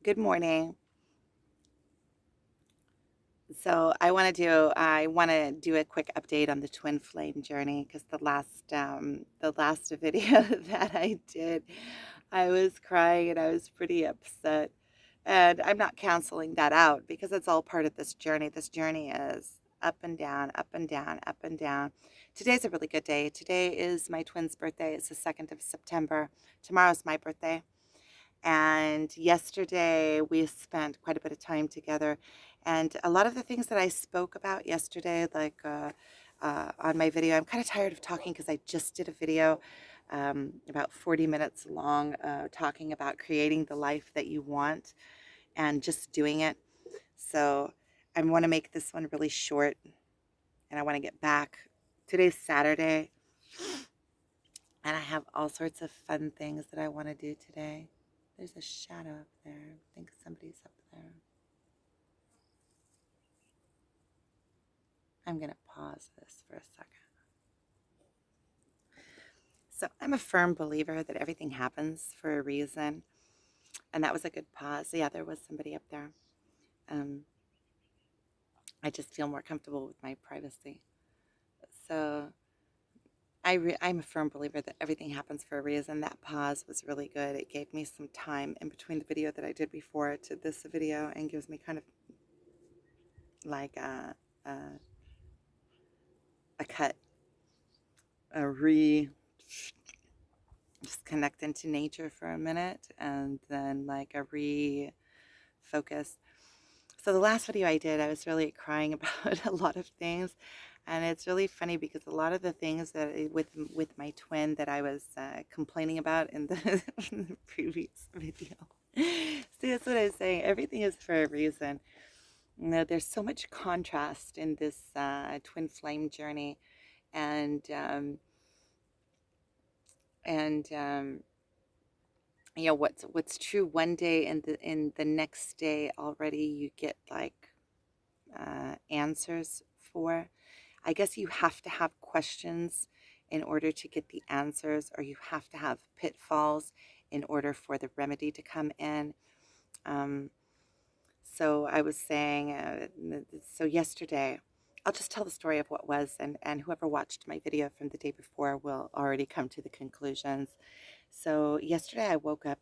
Good morning. So I want to do a quick update on the twin flame journey because the last video that I did, I was crying and I was pretty upset. And I'm not canceling that out because it's all part of this journey. This journey is up and down, up and down, up and down. Today's a really good day. Today is my twin's birthday. It's the 2nd of September. Tomorrow's my birthday. And yesterday we spent quite a bit of time together. And a lot of the things that I spoke about yesterday, on my video, I'm kind of tired of talking because I just did a video about 40 minutes long talking about creating the life that you want and just doing it. So I want to make this one really short and I want to get back. Today's Saturday and I have all sorts of fun things that I want to do today. There's a shadow up there. I think somebody's up there. I'm going to pause this for a second. So, I'm a firm believer that everything happens for a reason. And that was a good pause. Yeah, there was somebody up there. Um, I just feel more comfortable with my privacy. So, I'm a firm believer that everything happens for a reason. That pause was really good. It gave me some time in between the video that I did before to this video and gives me kind of like a cut, a re just connect into nature for a minute and then like a refocus. So the last video I did, I was really crying about a lot of things, and it's really funny because a lot of the things that with my twin that I was complaining about in the, in the previous video. See, that's what I was saying. Everything is for a reason. You know, there's so much contrast in this twin flame journey, and um, and what's true one day and the next day already you get like answers for. I guess you have to have questions in order to get the answers, or you have to have pitfalls in order for the remedy to come in. um, so I was saying, so yesterday, I'll just tell the story of what was, and whoever watched my video from the day before will already come to the conclusions. So yesterday I woke up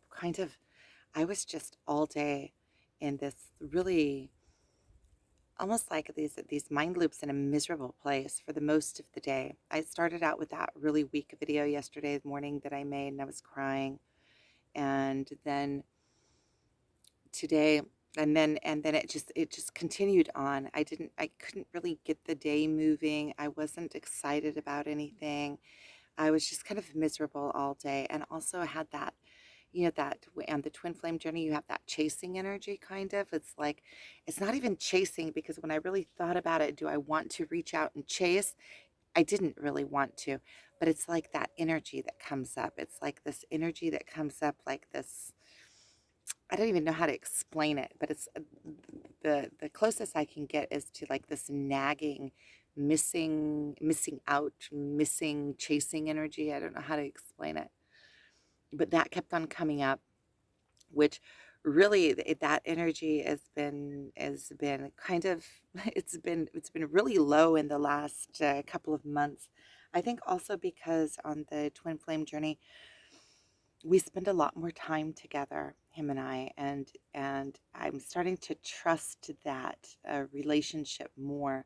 I was just all day in this really almost like these mind loops in a miserable place for the most of the day. I started out with that really weak video yesterday morning that I made and I was crying. And then today and then it just continued on. I couldn't really get the day moving. I wasn't excited about anything. I was just kind of miserable all day. And also I had that, that on the twin flame journey, you have that chasing energy kind of. It's like, it's not even chasing because when I really thought about it, do I want to reach out and chase? I didn't really want to, but it's like that energy that comes up. It's like this energy that comes up like this. I don't even know how to explain it, but it's the closest I can get is to like this nagging, missing out, missing, chasing energy. I don't know how to explain it, but that kept on coming up, which really that energy has been kind of it's been really low in the last couple of months. I think also because on the twin flame journey we spend a lot more time together, him and I, and I'm starting to trust that relationship more,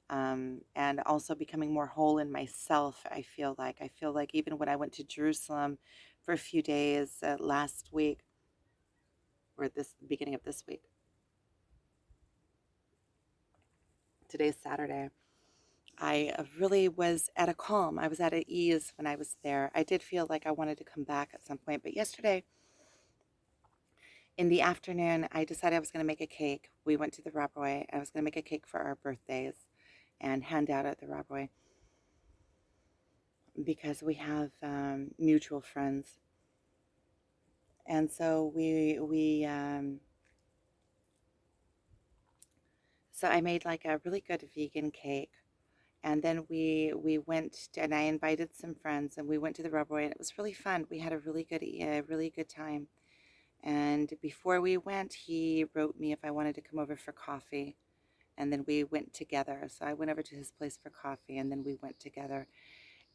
and also becoming more whole in myself. I feel like even when I went to Jerusalem for a few days last week, or this beginning of this week, today's Saturday, I really was at a calm. I was at ease when I was there. I did feel like I wanted to come back at some point, but yesterday in the afternoon, I decided I was going to make a cake. We went to the Roboy. I was going to make a cake for our birthdays and hand out at the Roboy because we have mutual friends. And so so I made like a really good vegan cake. And then we went and I invited some friends and we went to the Roboy and it was really fun. We had a really good time. And before we went, he wrote me if I wanted to come over for coffee. And then we went together. So I went over to his place for coffee, and then we went together.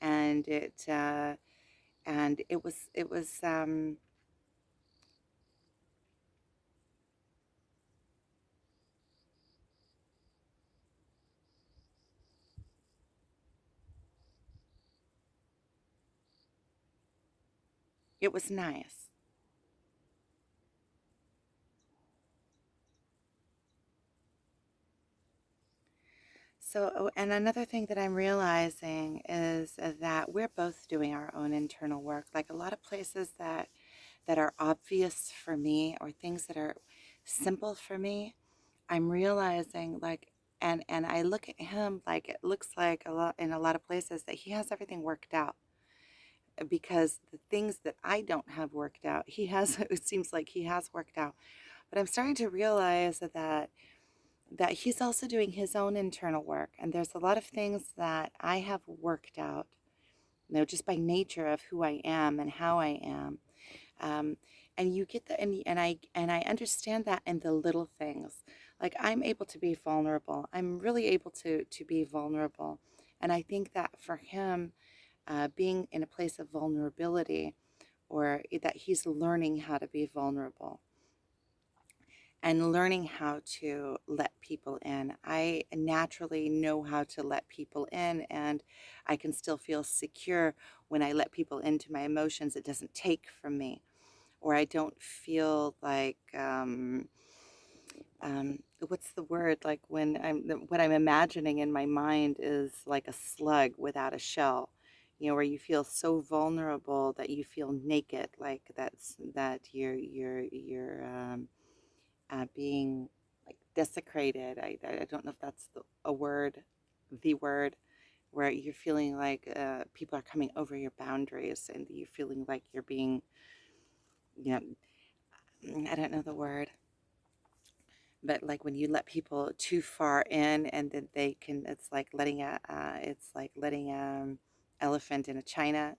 And it was nice. So, oh, and another thing that I'm realizing is that we're both doing our own internal work. Like a lot of places that are obvious for me, or things that are simple for me, I'm realizing like, and I look at him, like it looks like a lot in a lot of places that he has everything worked out, because the things that I don't have worked out, he has. It seems like he has worked out. But I'm starting to realize that he's also doing his own internal work, and there's a lot of things that I have worked out, just by nature of who I am and how I am. um, and you get the and I understand that in the little things. Like I'm able to be vulnerable. I'm really able to be vulnerable, and I think that for him, being in a place of vulnerability, or that he's learning how to be vulnerable and learning how to let people in. I naturally know how to let people in, and I can still feel secure when I let people into my emotions. It doesn't take from me, or I don't feel like what's the word, like when what I'm imagining in my mind is like a slug without a shell, where you feel so vulnerable that you feel naked, like that you're being like desecrated. I don't know if that's a word, the word, where you're feeling like people are coming over your boundaries, and you're feeling like you're being, you know, I don't know the word, but like when you let people too far in, and then they can, it's like letting elephant in a china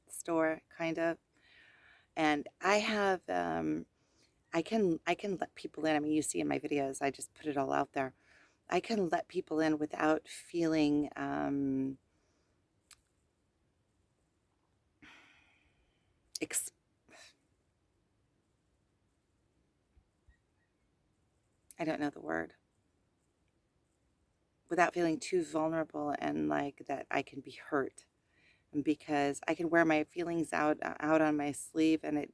store, kind of. And I can let people in. I mean, you see in my videos, I just put it all out there. I can let people in without feeling ex- I don't know the word, without feeling too vulnerable, and like that I can be hurt, because I can wear my feelings out on my sleeve, and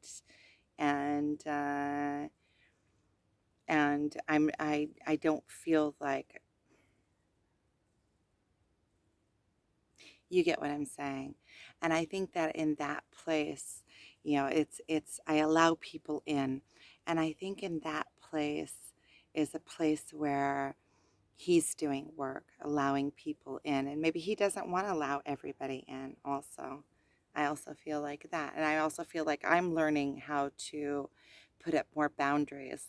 I don't feel like, you get what I'm saying. And I think that in that place, it's I allow people in, and I think in that place is a place where he's doing work, allowing people in, and maybe he doesn't want to allow everybody in also. I also feel like that, and I also feel like I'm learning how to put up more boundaries,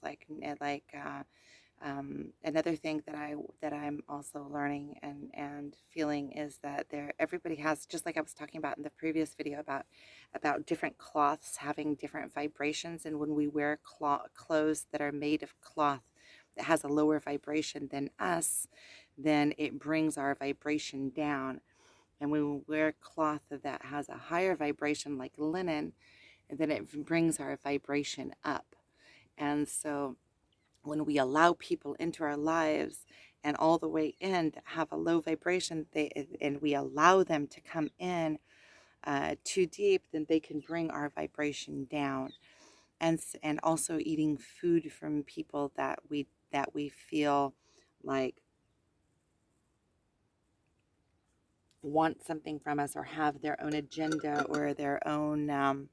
another thing that I'm also learning and feeling is that everybody has, just like I was talking about in the previous video, about different cloths having different vibrations, and when we wear clothes that are made of cloth that has a lower vibration than us, then it brings our vibration down. And when we wear cloth that has a higher vibration, like linen, then it brings our vibration up. And so when we allow people into our lives, and all the way in, that have a low vibration, and we allow them to come in too deep, then they can bring our vibration down. And also eating food from people that we feel like want something from us, or have their own agenda, or their own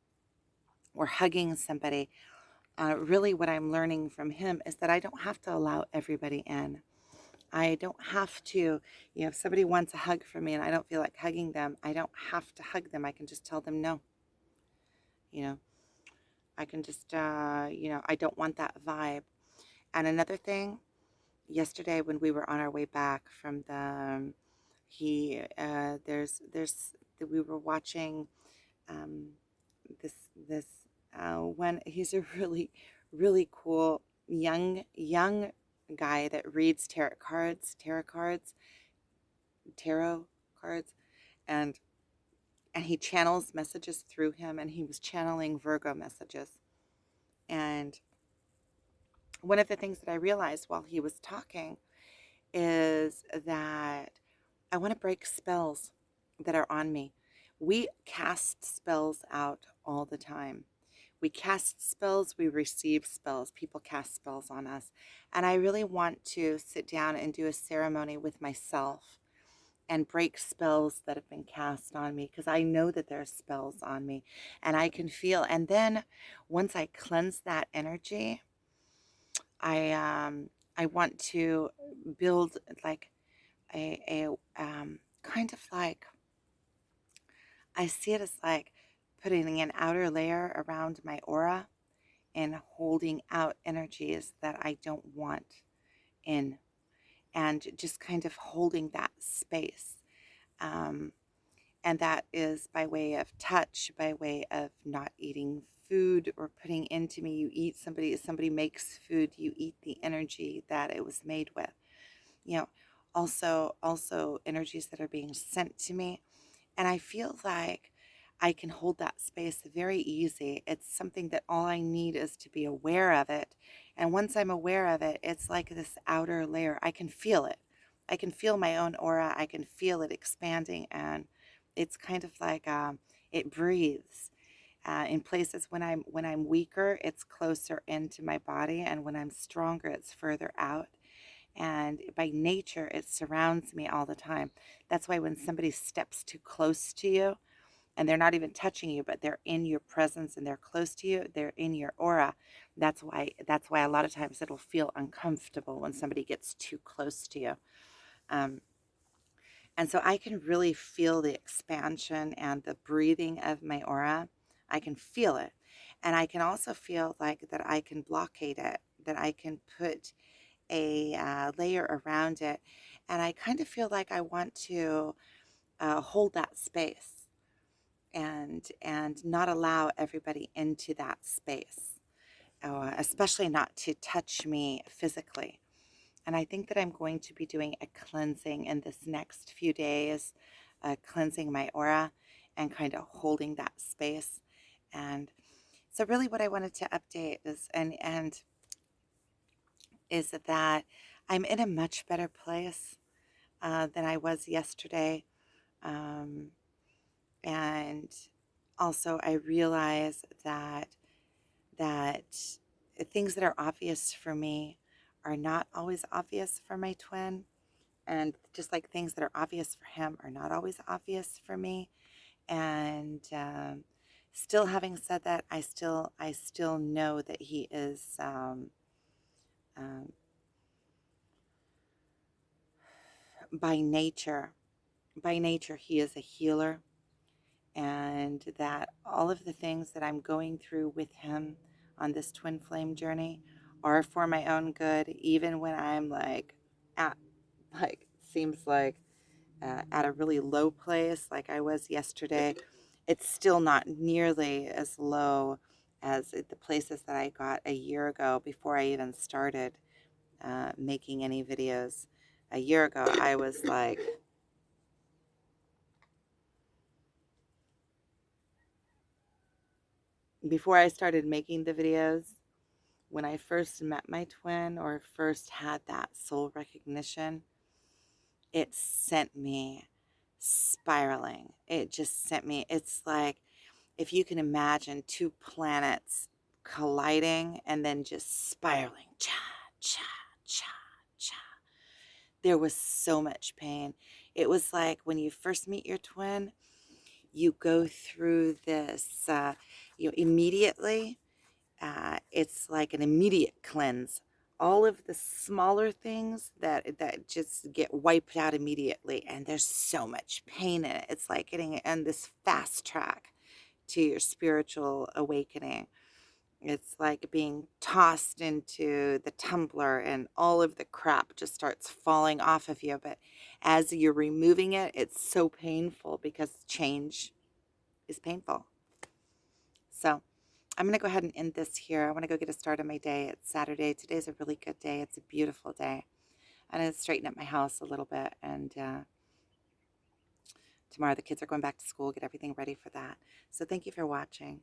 or hugging somebody. Really, what I'm learning from him is that I don't have to allow everybody in. I don't have to, if somebody wants a hug from me and I don't feel like hugging them, I don't have to hug them. I can just tell them no. You know, I can just, I don't want that vibe. And another thing, yesterday when we were on our way back from we were watching um, this When he's a really, really cool young guy that reads tarot cards, and he channels messages through him, and he was channeling Virgo messages. And one of the things that I realized while he was talking is that I want to break spells that are on me. We cast spells out all the time. We cast spells, we receive spells. People cast spells on us. And I really want to sit down and do a ceremony with myself and break spells that have been cast on me, because I know that there's spells on me and I can feel. And then once I cleanse that energy, I want to build like a kind of like, I see it as like putting an outer layer around my aura and holding out energies that I don't want in, and just kind of holding that space. Um, and that is by way of touch, by way of not eating food or putting into me. You eat somebody makes food, you eat the energy that it was made with. You know, also energies that are being sent to me. And I feel like I can hold that space very easy. It's something that all I need is to be aware of it. And once I'm aware of it, it's like this outer layer. I can feel it. I can feel my own aura. I can feel it expanding. And it's kind of like it breathes. In places when I'm weaker, it's closer into my body, and when I'm stronger, it's further out. And by nature, it surrounds me all the time. That's why when somebody steps too close to you, and they're not even touching you, but they're in your presence and they're close to you, they're in your aura. That's why a lot of times it'll feel uncomfortable when somebody gets too close to you. Um, and so I can really feel the expansion and the breathing of my aura. I can feel it. And I can also feel like that I can blockade it, that I can put a layer around it. And I kind of feel like I want to hold that space and not allow everybody into that space, especially not to touch me physically. And I think that I'm going to be doing a cleansing in this next few days, cleansing my aura and kind of holding that space. And so really what I wanted to update is that I'm in a much better place than I was yesterday. Um, and also I realize that things that are obvious for me are not always obvious for my twin, and just like things that are obvious for him are not always obvious for me. And still, having said that, I still know that he is um, by nature he is a healer, and that all of the things that I'm going through with him on this twin flame journey are for my own good, even when I'm like at seems like at a really low place like I was yesterday. It's still not nearly as low as the places that I got a year ago before I even started making any videos. A year ago, I was like, before I started making the videos, when I first met my twin or first had that soul recognition, it sent me spiraling. It just sent me, it's like if you can imagine two planets colliding and then just spiraling, cha, cha, cha, cha. There was so much pain. It was like when you first meet your twin, you go through this, immediately. It's like an immediate cleanse. All of the smaller things that just get wiped out immediately, and there's so much pain in it. It's like getting on this fast track to your spiritual awakening. It's like being tossed into the tumbler and all of the crap just starts falling off of you. But as you're removing it, it's so painful because change is painful. So I'm going to go ahead and end this here. I want to go get a start on my day. It's Saturday. Today's a really good day. It's a beautiful day. I'm going to straighten up my house a little bit. And tomorrow the kids are going back to school, get everything ready for that. So thank you for watching.